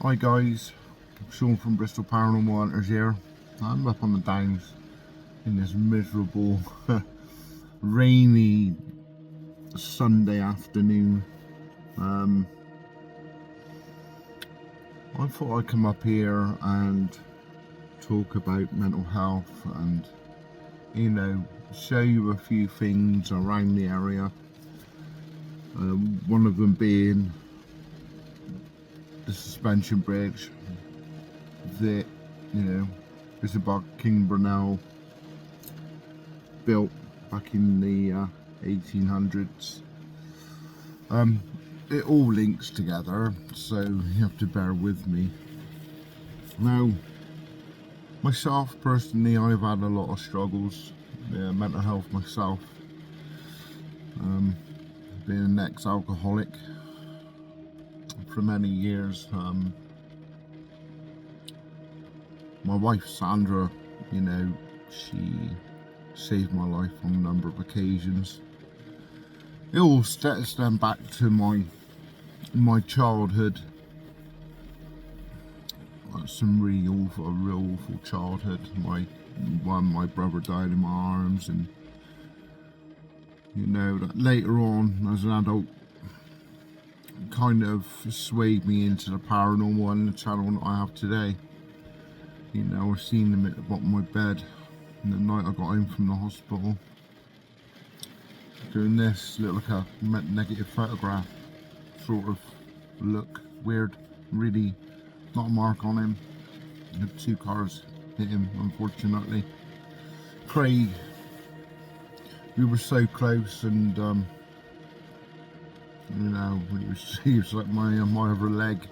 Hi guys, Sean from Bristol Paranormal Hunters here. I'm up on the Downs in this miserable, rainy Sunday afternoon. I thought I'd come up here and talk about mental health and, show you a few things around the area. One of them being the suspension bridge that, is about King Brunel, built back in the 1800s. It all links together, so you have to bear with me. Now, myself personally, I've had a lot of struggles, mental health myself. Being an ex-alcoholic for many years. My wife Sandra, she saved my life on a number of occasions. It all stemmed back to my childhood. Some really awful, a real awful childhood. My brother died in my arms, and that later on as an adult kind of swayed me into the paranormal and the channel that I have today. I've seen them at the bottom of my bed and the night I got home from the hospital, doing this, look like a negative photograph sort of look, weird, really not a mark on him. Two cars hit him, unfortunately. Craig, we were so close, and he was like my other leg.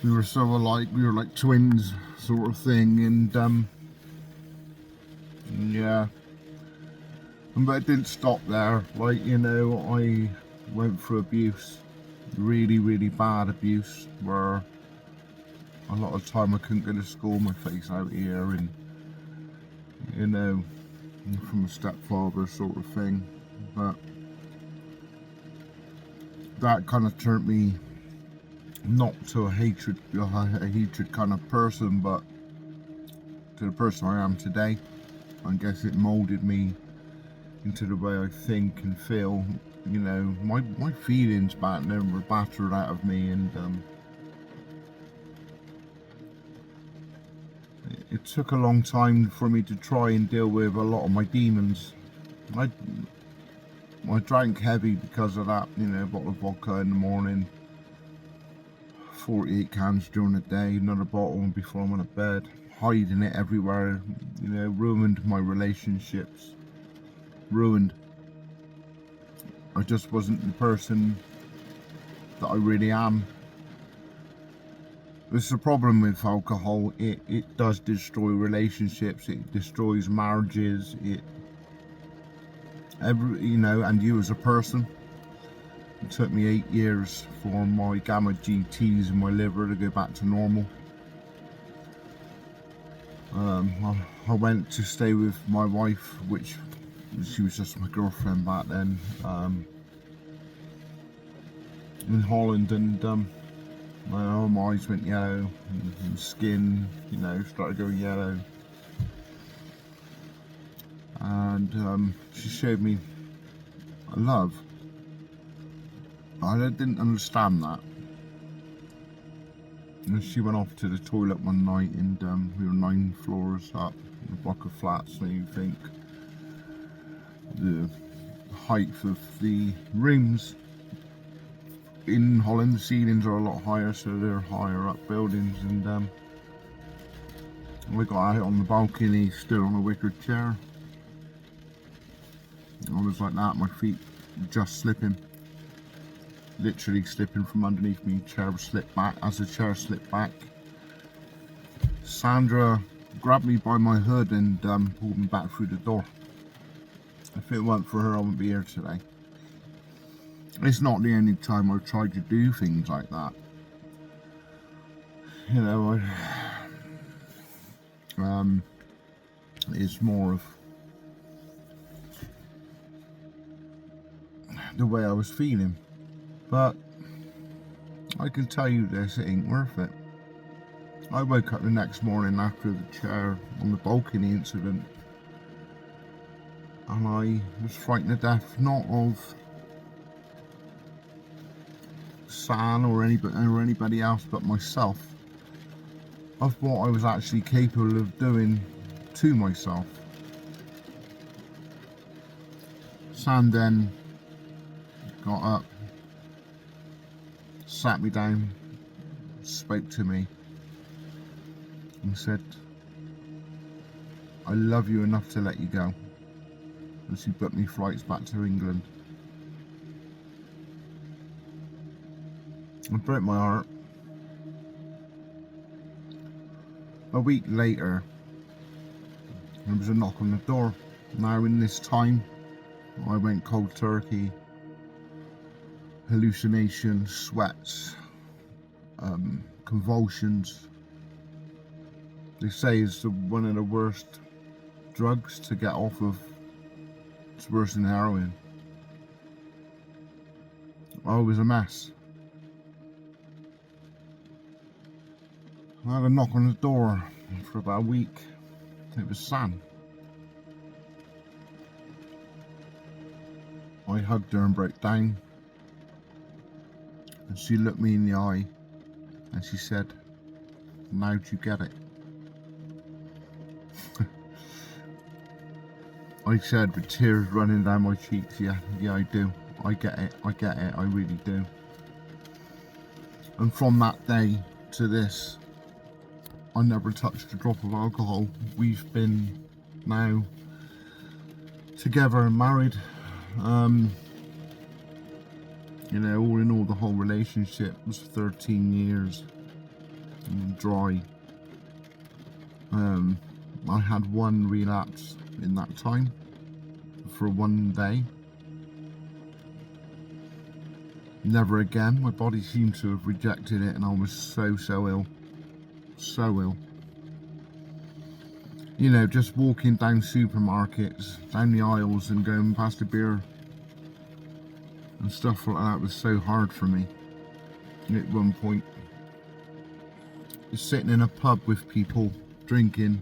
We were so alike, we were like twins sort of thing, and yeah. But it didn't stop there. I went through abuse, really, really bad abuse, where a lot of time I couldn't go to school, my face out here, and from a stepfather sort of thing. But that kind of turned me not to a hatred kind of person, but to the person I am today. I guess it molded me into the way I think and feel. My feelings back then were battered out of me, and it took a long time for me to try and deal with a lot of my demons. I drank heavy because of that, a bottle of vodka in the morning, 48 cans during the day, another bottle before I went to bed, hiding it everywhere, ruined my relationships, ruined. I just wasn't the person that I really am. This is a problem with alcohol. It does destroy relationships, it destroys marriages, and you as a person. It took me 8 years for my gamma GTs in my liver to go back to normal. I went to stay with my wife, which she was just my girlfriend back then, in Holland, and my eyes went yellow, and skin, started going yellow. And she showed me a love. I didn't understand that. And she went off to the toilet one night, and we were 9 floors up in a block of flats, so you think the height of the rooms in Holland, the ceilings are a lot higher, so they're higher up buildings, and we got out on the balcony, stood on a wicker chair. I was like that, my feet just slipping, literally slipping from underneath me. Chair slipped back. As the chair slipped back, Sandra grabbed me by my hood and pulled me back through the door. If it weren't for her, I wouldn't be here today. It's not the only time I've tried to do things like that. It's more of the way I was feeling. But I can tell you this, it ain't worth it. I woke up the next morning after the chair on the balcony incident, and I was frightened to death, not of San or anybody else but myself, of what I was actually capable of doing to myself. San then got up, sat me down, spoke to me, and said, "I love you enough to let you go." And she booked me flights back to England. It broke my heart. A week later, there was a knock on the door. Now in this time, I went cold turkey, hallucinations, sweats, convulsions. They say it's one of the worst drugs to get off of. It's worse than heroin. I was a mess. I had a knock on the door for about a week. It was San. I hugged her and broke down. And she looked me in the eye and she said, "Now do you get it?" I said with tears running down my cheeks, yeah, I do. I get it, I really do. And from that day to this, I never touched a drop of alcohol. We've been now together and married. You know, all in all, the whole relationship was 13 years dry. I had one relapse in that time for one day. Never again. My body seemed to have rejected it, and I was so ill. So ill. You know, just walking down supermarkets, down the aisles and going past a beer and stuff like that was so hard for me. At one point, just sitting in a pub with people, drinking,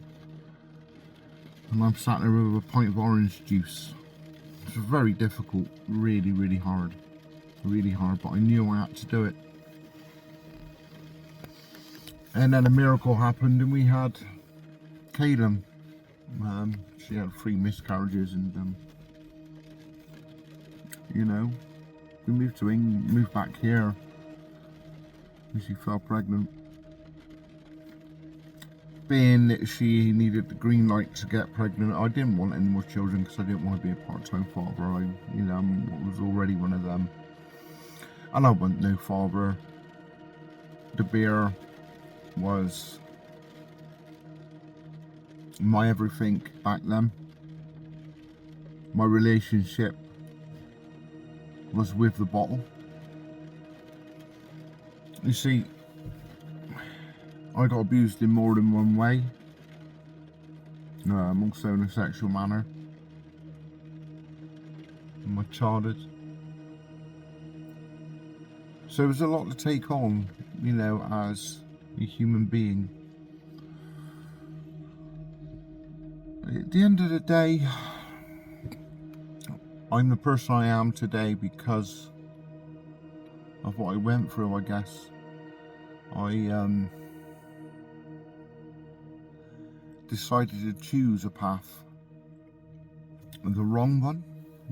and I'm sat there with a pint of orange juice. It was very difficult, really hard. Really hard, but I knew I had to do it. And then a miracle happened and we had Kaylin. She had 3 miscarriages and you know, we moved to England, moved back here and she fell pregnant. Being that she needed the green light to get pregnant, I didn't want any more children because I didn't want to be a part-time father. I was already one of them. And I want no father. The beer was my everything back then. My relationship was with the bottle. You see, I got abused in more than one way, also in a sexual manner, in my childhood. So it was a lot to take on, you know, as a human being. At the end of the day, I'm the person I am today because of what I went through, I guess. I decided to choose a path. The wrong one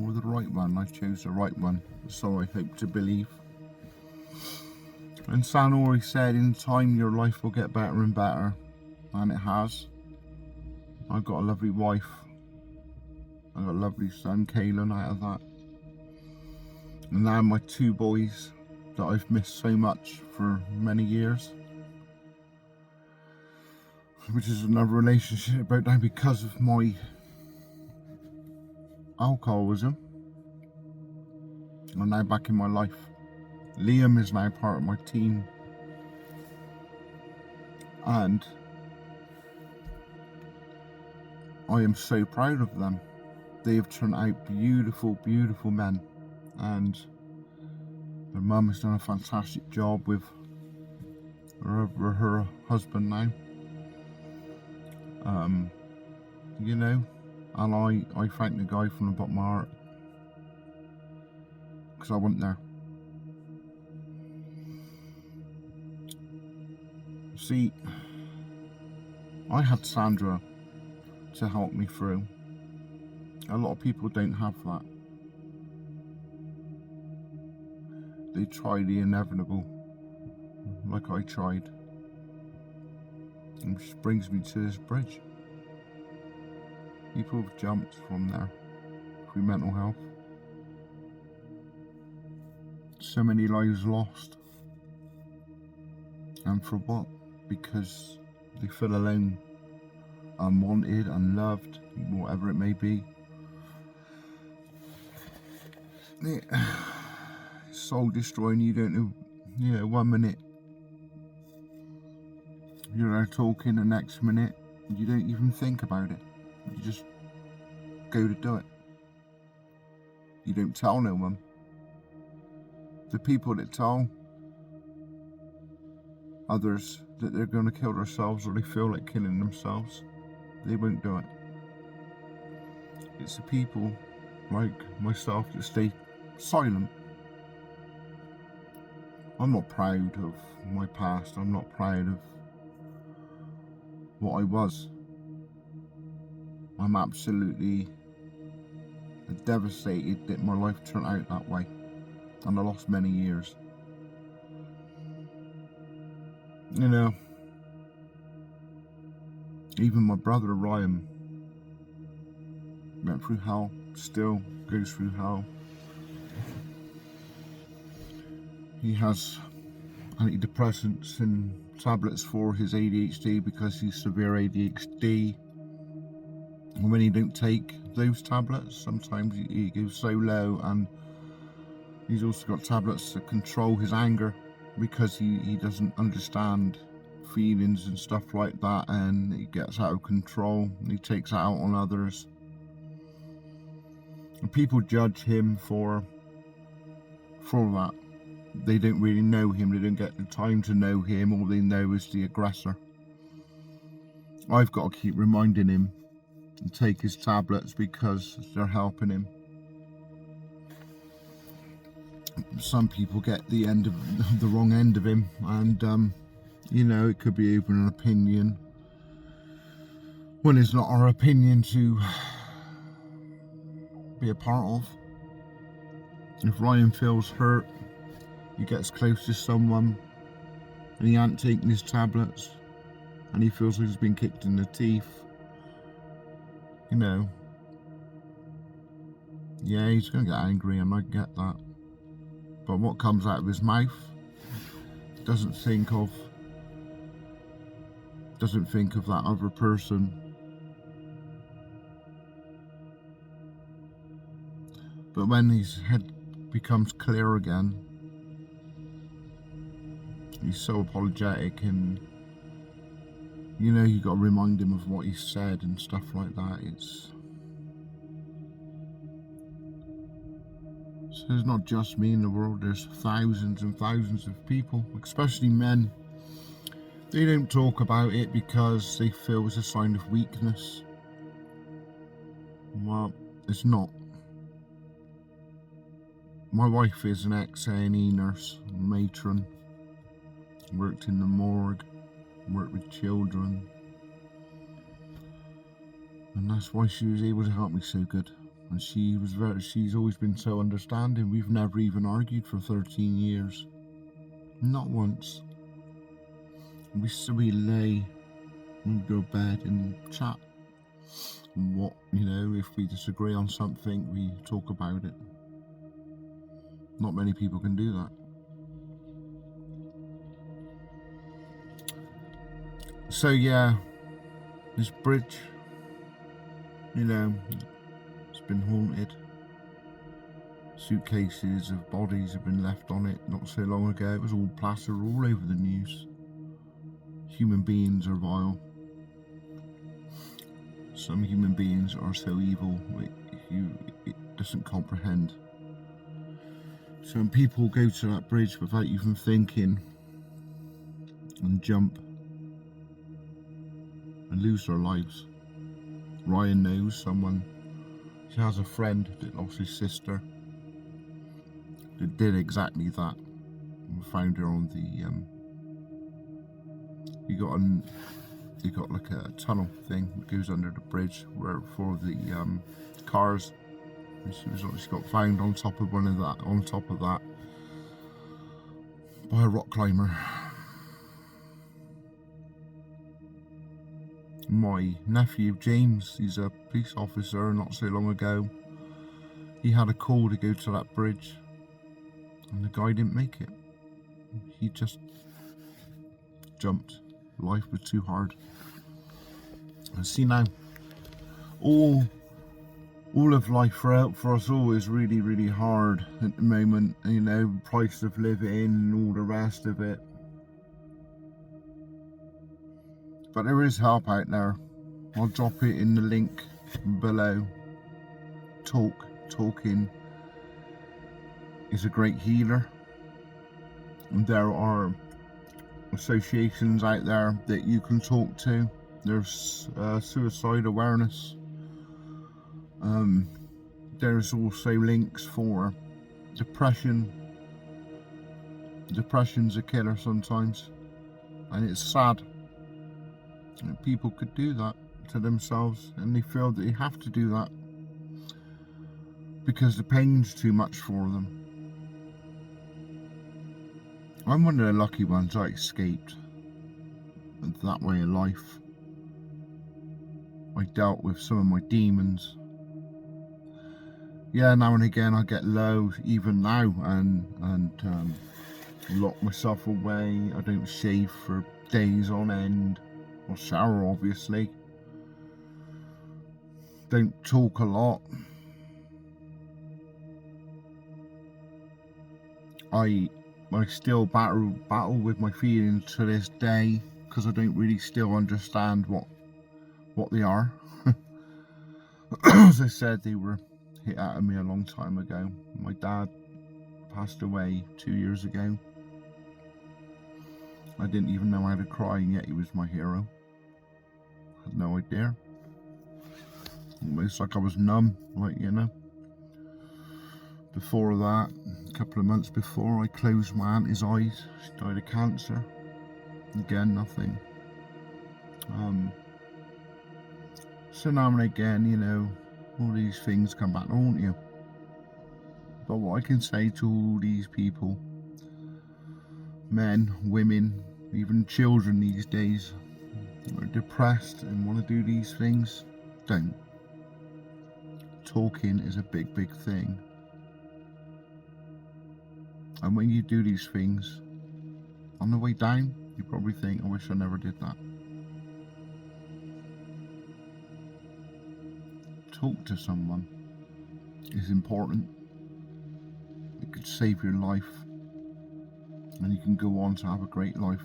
or the right one? I chose the right one, so I hope to believe. And San always said, in time your life will get better and better, and it has. I've got a lovely wife. I've got a lovely son, Kaylin, out of that. And now my 2 boys that I've missed so much for many years, which is another relationship that broke down because of my alcoholism. I'm now back in my life. Liam is now part of my team, and I am so proud of them. They have turned out beautiful men, and their mum has done a fantastic job with or her husband now. You know, and I thank the guy from the bottom of my heart, because I wasn't there. See, I had Sandra to help me through. A lot of people don't have that. They try the inevitable, like I tried. Which brings me to this bridge. People have jumped from there through mental health. So many lives lost. And for what? Because they feel alone, unwanted, unloved, whatever it may be. It's soul destroying. You don't know, 1 minute you're there talking, the next minute you don't even think about it. You just go to do it. You don't tell no one. The people that tell others that they're going to kill themselves, or they feel like killing themselves, they won't do it. It's the people like myself that stay silent. I'm not proud of my past. I'm not proud of what I was. I'm absolutely devastated that my life turned out that way, and I lost many years. You know, even my brother Ryan went through hell, still goes through hell. He has antidepressants and tablets for his ADHD because he's severe ADHD. And when he don't take those tablets, sometimes he goes so low, and he's also got tablets to control his anger because he doesn't understand feelings and stuff like that, and he gets out of control and he takes it out on others. And people judge him for that. They don't really know him, they don't get the time to know him. All they know is the aggressor. I've got to keep reminding him to take his tablets because they're helping him. Some people get the wrong end of him, and it could be even an opinion when it's not our opinion to be a part of. If Ryan feels hurt, he gets close to someone and he ain't taking his tablets and he feels like he's been kicked in the teeth, yeah, he's going to get angry, and I get that. But what comes out of his mouth doesn't think of that other person. But when his head becomes clear again, he's so apologetic, and you got to remind him of what he said and stuff like that. So there's not just me in the world, there's thousands and thousands of people, especially men. They don't talk about it because they feel it's a sign of weakness. Well, it's not. My wife is an ex-A&E nurse, matron, worked in the morgue, worked with children, and that's why she was able to help me so good. And she's always been so understanding. We've never even argued for 13 years. Not once. We lay and go to bed and chat. And if we disagree on something, we talk about it. Not many people can do that. So yeah, this bridge, it's been haunted. Suitcases of bodies have been left on it not so long ago. It was all plastered all over the news. Human beings are vile. Some human beings are so evil it doesn't comprehend. So when people go to that bridge without even thinking, and jump and lose their lives. Ryan knows someone. She has a friend that lost his sister that did exactly that. We found her on the you got like a tunnel thing that goes under the bridge where for the cars. And she got found on top of that by a rock climber. My nephew James, he's a police officer. Not so long ago, he had a call to go to that bridge, and the guy didn't make it. He just jumped. Life was too hard. And see now, all of life for us all is really, really hard at the moment. You know, price of living and all the rest of it. But there is help out there. I'll drop it in the link below. Talking is a great healer. And there are associations out there that you can talk to. There's suicide awareness. There's also links for depression. Depression's a killer sometimes, and it's sad that people could do that to themselves, and they feel that they have to do that because the pain's too much for them. I'm one of the lucky ones. I escaped that way of life. I dealt with some of my demons. Yeah, now and again I get low, even now, and lock myself away. I don't shave for days on end. I'll shower, obviously. Don't talk a lot. I still battle with my feelings to this day because I don't really still understand what they are. As I said, they were hit out of me a long time ago. My dad passed away 2 years ago. I didn't even know how to cry, and yet he was my hero. I had no idea. Almost like I was numb, like, you know. Before that, a couple of months before, I closed my auntie's eyes. She died of cancer. Again, nothing. So now and again, you know, all these things come back to haunt you. But what I can say to all these people, men, women, even children these days, who are depressed and want to do these things, don't. Talking is a big, big thing. And when you do these things, on the way down, you probably think, I wish I never did that. Talk to someone is important. It could save your life, and you can go on to have a great life.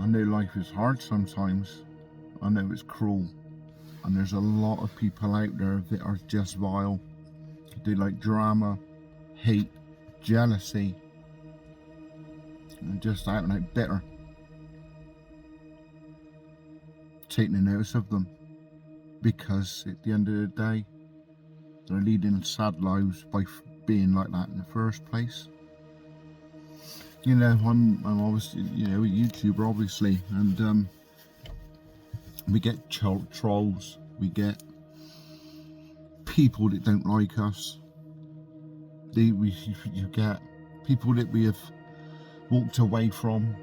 I know life is hard sometimes. I know it's cruel, and there's a lot of people out there that are just vile. They like drama, hate, jealousy, and just out and out bitter. Take no notice of them, because at the end of the day, they're leading sad lives by being like that in the first place. You know, I'm obviously, you know, a YouTuber, obviously, and we get trolls, we get people that don't like us. You get people that we have walked away from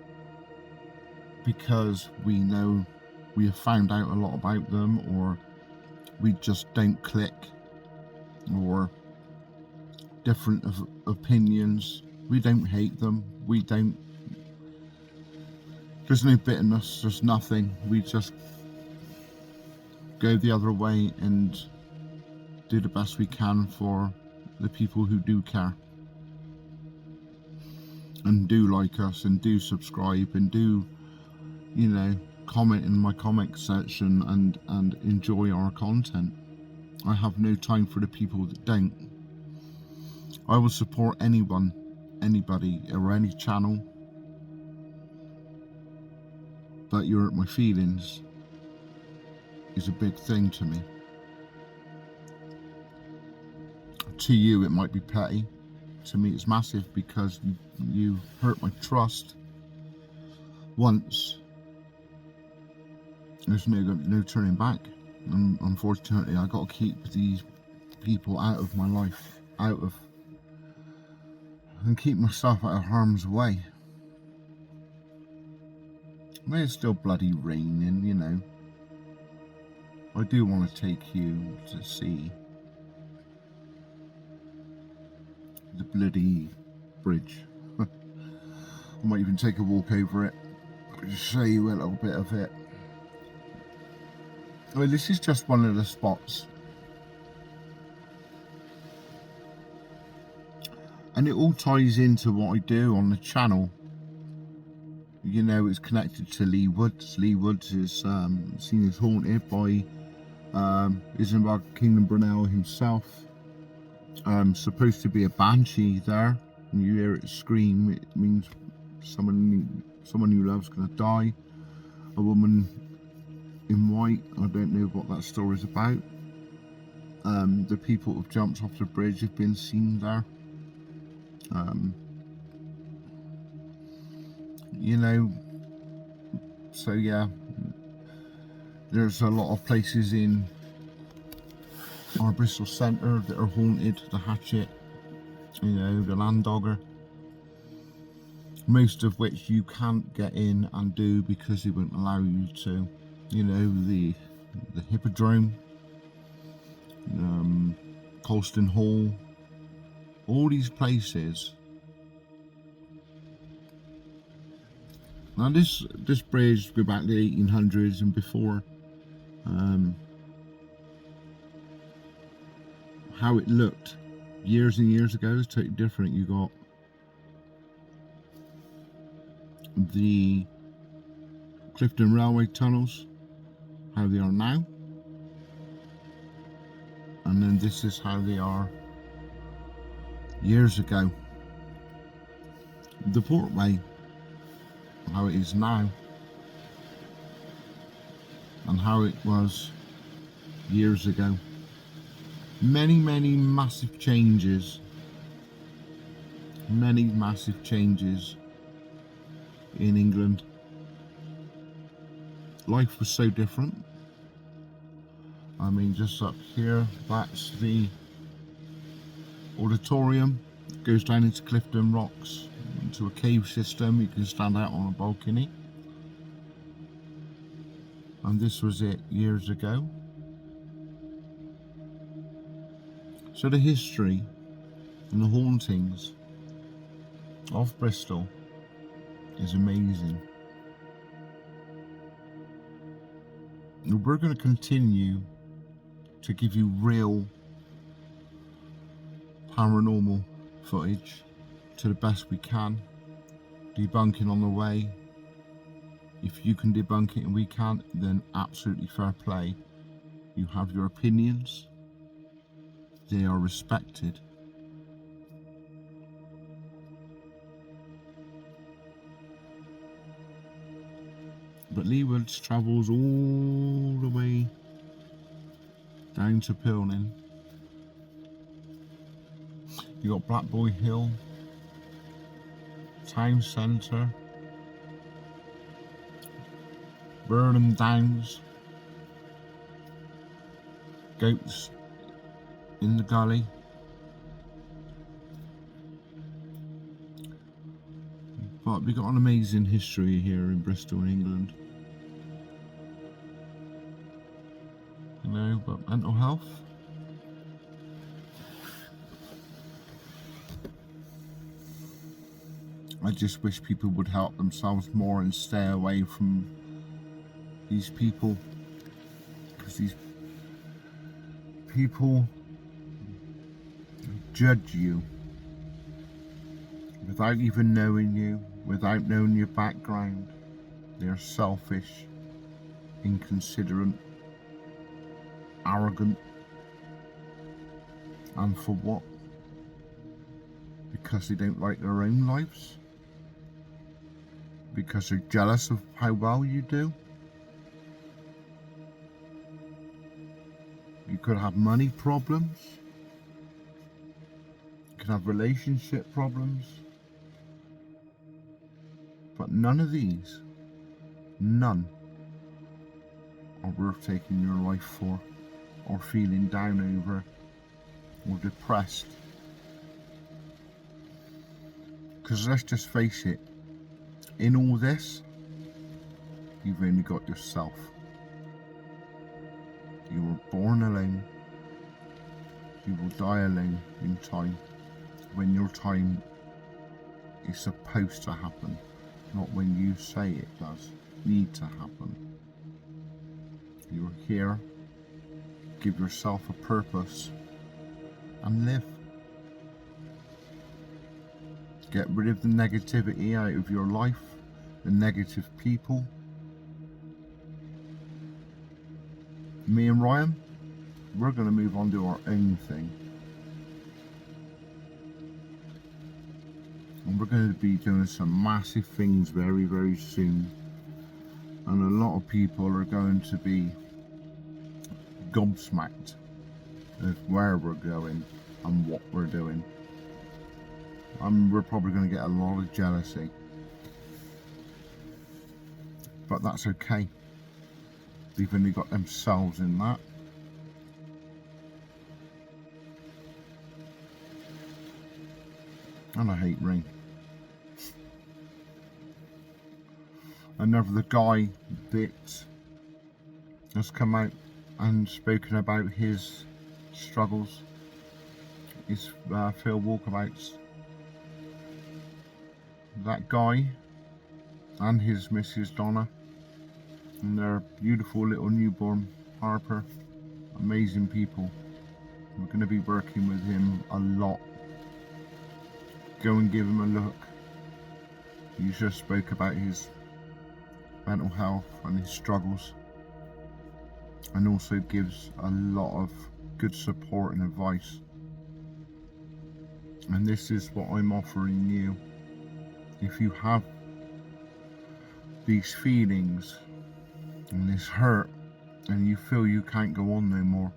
because we know we have found out a lot about them, or we just don't click, or different opinions. We don't hate them. We don't. There's no bitterness. There's nothing. We just go the other way and do the best we can for the people who do care and do like us and do subscribe and do, you know, comment in my comment section and enjoy our content. I have no time for the people that don't. I will support anyone, anybody, or any channel, but you hurt my feelings is a big thing to me. To you it might be petty, to me it's massive, because you hurt my trust once. There's no turning back, and unfortunately I got to keep these people out of my life, and keep myself out of harm's way. I mean, it's still bloody raining, you know. I do want to take you to see the bloody bridge. I might even take a walk over it, show you a little bit of it. I mean, this is just one of the spots, and it all ties into what I do on the channel. You know, it's connected to Lee Woods. Lee Woods is seen as haunted by Isambard Kingdom Brunel himself. Supposed to be a banshee there. When you hear it scream, it means someone you love's gonna die. A woman in white. I don't know what that story's about. The people who've jumped off the bridge have been seen there. You know, so yeah, there's a lot of places in our Bristol centre that are haunted. The Hatchet, you know, the Landogger, most of which you can't get in and do because they won't allow you to. You know, the Hippodrome, Colston Hall, all these places. Now this bridge go back to the 1800s and before. How it looked years and years ago is totally different. You got the Clifton Railway tunnels, how they are now, and then this is how they are years ago. The Portway, how it is now, and how it was years ago. Many massive changes. Many massive changes in England. Life was so different. I mean, just up here, that's the auditorium. It goes down into Clifton Rocks, into a cave system. You can stand out on a balcony. And this was it years ago. So the history and the hauntings of Bristol is amazing. And we're going to continue to give you real paranormal footage to the best we can. Debunking on the way. If you can debunk it and we can't, then absolutely fair play. You have your opinions. They are respected. But Lee Woods travels all the way down to Pilning. You got Black Boy Hill, Town Centre, Burnham Downs, Goats in the Gully. But we've got an amazing history here in Bristol, in England. You know, but mental health. I just wish people would help themselves more and stay away from these people, because these people judge you without even knowing you, without knowing your background. They're selfish, inconsiderate, arrogant, and for what? because they don't like their own lives, because they're jealous of how well you do. You could have money problems, you could have relationship problems, but none of these, none, are worth taking your life for, or feeling down over, or depressed. Because let's just face it, in all this, you've only got yourself. You were born alone. You will die alone in time, when your time is supposed to happen, not when you say it does need to happen. You're here, give yourself a purpose, and live. Get rid of the negativity out of your life, the negative people. Me and Ryan, we're going to move on to our own thing. And we're going to be doing some massive things very, very soon. And a lot of people are going to be gobsmacked of where we're going and what we're doing. We're probably going to get a lot of jealousy, but that's okay. They've only got themselves in that. And I hate rain. Another guy that has come out and spoken about his struggles is Phil Walkabouts. That guy and his Mrs. Donna and their beautiful little newborn Harper, amazing people. We're going to be working with him a lot. Go and give him a look. He just spoke about his mental health and his struggles, and also gives a lot of good support and advice. And this is what I'm offering you. If you have these feelings and this hurt and you feel you can't go on no more,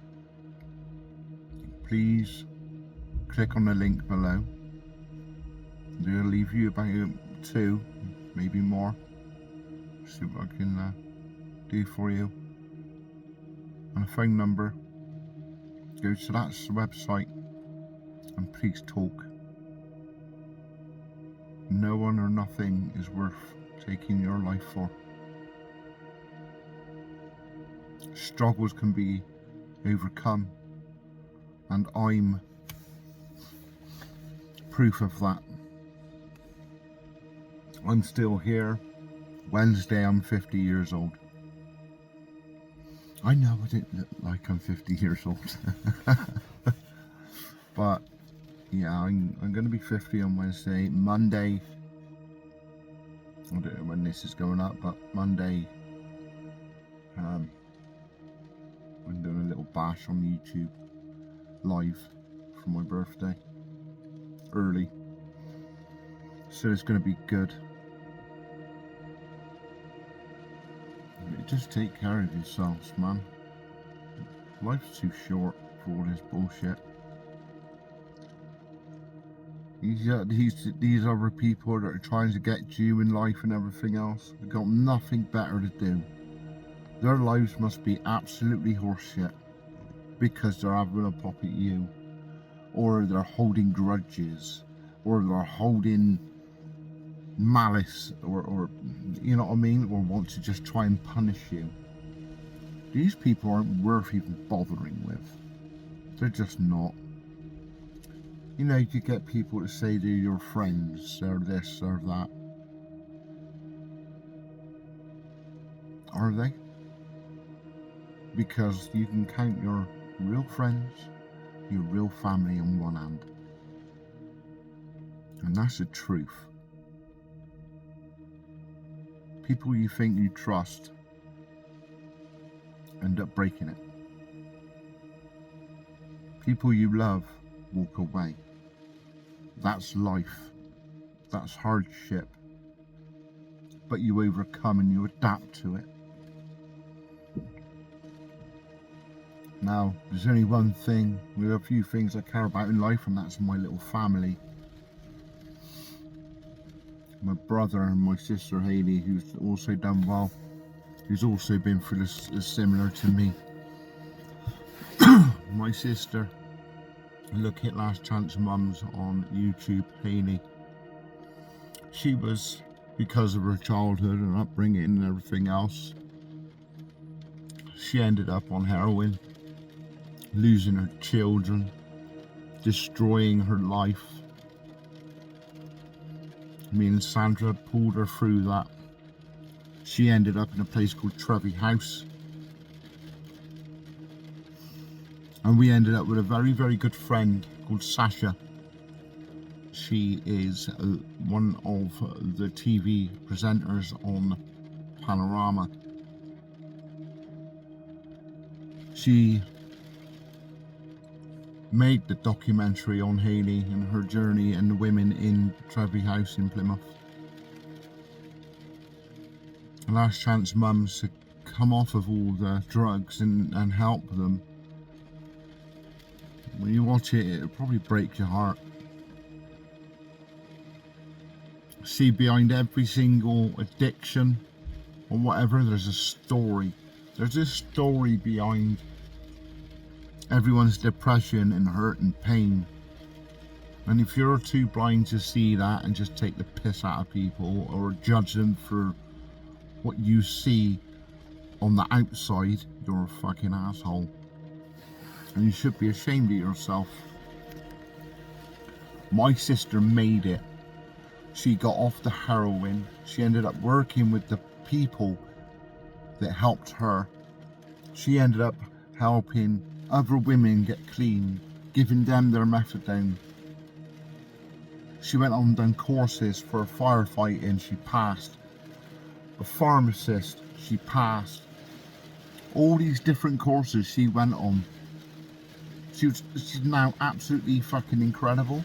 please click on the link below. They'll leave you about 2, maybe more. See what I can do for you. And a phone number. Go to that website and please talk. No one or nothing is worth taking your life for. Struggles can be overcome, and I'm proof of that. I'm still here. Wednesday I'm 50 years old. I know I don't look like I'm 50 years old. But yeah, I'm going to be 50 on Wednesday. Monday, I don't know when this is going up, but Monday I'm doing a little bash on YouTube live for my birthday, early, so it's going to be good. Just take care of yourselves, man. Life's too short for all this bullshit. These other people that are trying to get you in life and everything else, they've got nothing better to do. Their lives must be absolutely horseshit because they're having a pop at you, or they're holding grudges, or they're holding malice, or you know what I mean, or want to just try and punish you. These people aren't worth even bothering with. They're just not. You know, you get people to say they're your friends, they're this or that. Are they? Because you can count your real friends, your real family on one hand. And that's the truth. People you think you trust end up breaking it. People you love walk away. That's life. That's hardship. But you overcome and you adapt to it. Now, there's only one thing, there are a few things I care about in life, and that's my little family. My brother and my sister Hayley, who's also done well, who's also been through this similar to me. My sister, look at Last Chance Mums on YouTube, Hayley. She was, because of her childhood and upbringing and everything else, she ended up on heroin, losing her children, destroying her life. Me and Sandra pulled her through that. She ended up in a place called Trevy House. And we ended up with a very, very good friend called Sasha. She is one of the TV presenters on Panorama. She made the documentary on Hayley and her journey and the women in Trevy House in Plymouth. Last Chance Mums to come off of all the drugs and help them. When you watch it, it'll probably break your heart. See, behind every single addiction or whatever, there's a story. There's a story behind everyone's depression and hurt and pain. And if you're too blind to see that and just take the piss out of people or judge them for what you see on the outside, you're a fucking asshole. And you should be ashamed of yourself. My sister made it. She got off the heroin. She ended up working with the people that helped her. She ended up helping other women get clean, giving them their methadone. She went on and done courses for firefighting, she passed. A pharmacist, she passed. All these different courses she went on. She's now absolutely fucking incredible.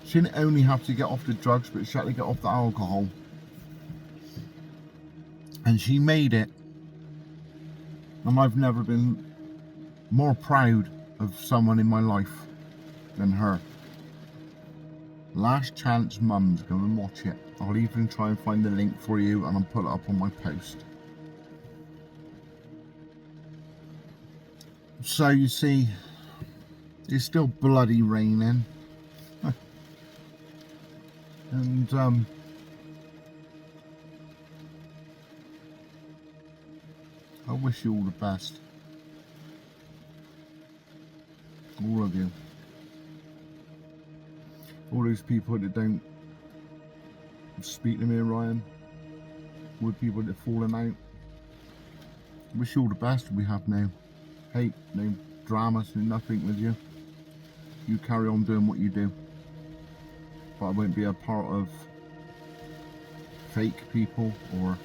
She didn't only have to get off the drugs, but she had to get off the alcohol. And she made it. And I've never been more proud of someone in my life than her. Last Chance Mums, go and watch it. I'll even try and find the link for you and I'll put it up on my post. So you see, it's still bloody raining. And I wish you all the best. All of you. All those people that don't speak to me and Ryan. All the people that have fallen out. I wish you all the best. We have no hate, no dramas, no nothing with you. You carry on doing what you do. But I won't be a part of fake people or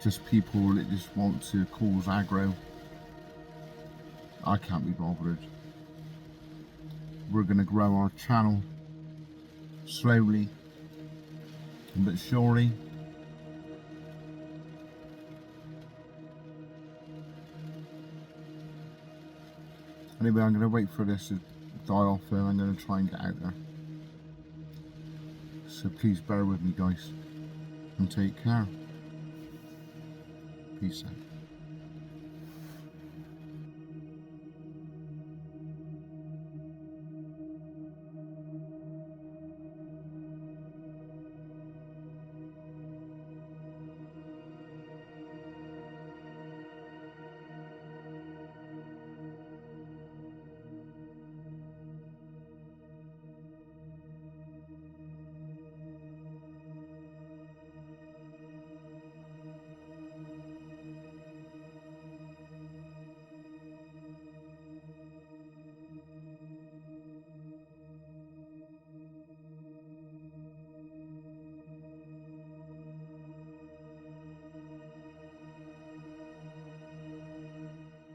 just people that just want to cause aggro. I can't be bothered. We're going to grow our channel slowly but surely. Anyway, I'm going to wait for this to die off and I'm going to try and get out there. So please bear with me, guys, and take care. Peace out.